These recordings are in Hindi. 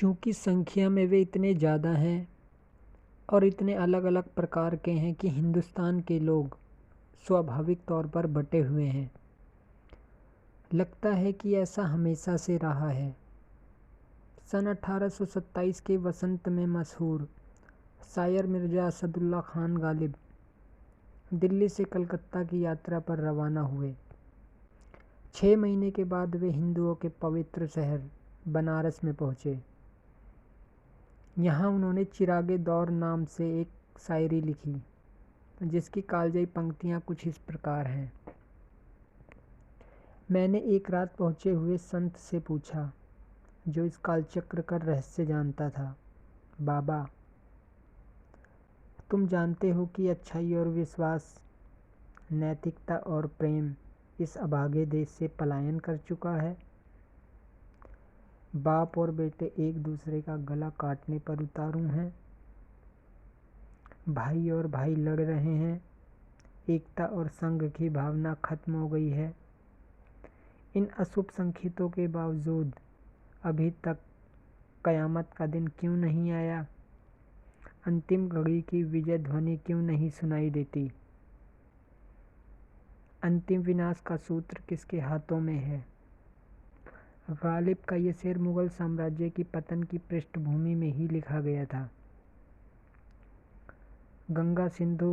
चूँकि संख्या में वे इतने ज़्यादा हैं और इतने अलग अलग प्रकार के हैं कि हिंदुस्तान के लोग स्वाभाविक तौर पर बटे हुए हैं। लगता है कि ऐसा हमेशा से रहा है। सन 1827 के वसंत में मशहूर शायर मिर्ज़ा असदुल्ला खान गालिब दिल्ली से कलकत्ता की यात्रा पर रवाना हुए। 6 महीने के बाद वे हिंदुओं के पवित्र शहर बनारस में पहुँचे। यहाँ उन्होंने चिरागे दौर नाम से एक शायरी लिखी, जिसकी कालजयी पंक्तियाँ कुछ इस प्रकार हैं। मैंने एक रात पहुँचे हुए संत से पूछा, जो इस कालचक्र का रहस्य जानता था, बाबा, तुम जानते हो कि अच्छाई और विश्वास, नैतिकता और प्रेम इस अभागे देश से पलायन कर चुका है। बाप और बेटे एक दूसरे का गला काटने पर उतारू हैं। भाई और भाई लड़ रहे हैं। एकता और संघ की भावना खत्म हो गई है। इन अशुभ संकेतों के बावजूद अभी तक कयामत का दिन क्यों नहीं आया? अंतिम घड़ी की विजय ध्वनि क्यों नहीं सुनाई देती? अंतिम विनाश का सूत्र किसके हाथों में है? गालिब का ये शेर मुगल साम्राज्य की पतन की पृष्ठभूमि में ही लिखा गया था। गंगा सिंधु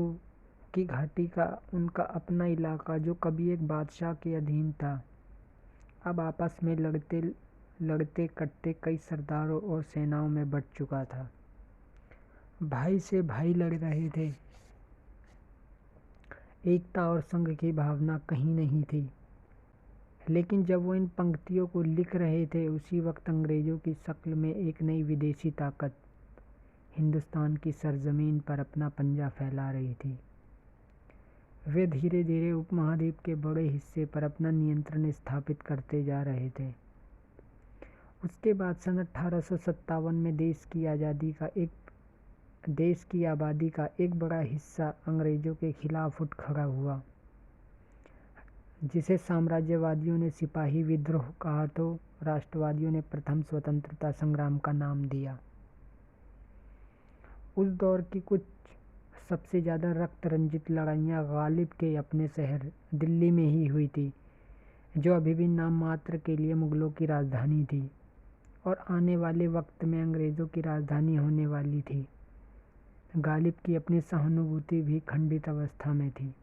की घाटी का उनका अपना इलाका, जो कभी एक बादशाह के अधीन था, अब आपस में लड़ते कटते कई सरदारों और सेनाओं में बंट चुका था। भाई से भाई लड़ रहे थे। एकता और संघ की भावना कहीं नहीं थी। लेकिन जब वो इन पंक्तियों को लिख रहे थे, उसी वक्त अंग्रेज़ों की शक्ल में एक नई विदेशी ताकत हिंदुस्तान की सरजमीन पर अपना पंजा फैला रही थी। वे धीरे धीरे उपमहाद्वीप के बड़े हिस्से पर अपना नियंत्रण स्थापित करते जा रहे थे। उसके बाद सन 1857 में देश की आबादी का एक बड़ा हिस्सा अंग्रेज़ों के खिलाफ उठ खड़ा हुआ, जिसे साम्राज्यवादियों ने सिपाही विद्रोह कहा तो राष्ट्रवादियों ने प्रथम स्वतंत्रता संग्राम का नाम दिया। उस दौर की कुछ सबसे ज़्यादा रक्त रंजित लड़ाइयाँ गालिब के अपने शहर दिल्ली में ही हुई थी, जो अभी भी नाम मात्र के लिए मुगलों की राजधानी थी और आने वाले वक्त में अंग्रेज़ों की राजधानी होने वाली थी। गालिब की अपनी सहानुभूति भी खंडित अवस्था में थी।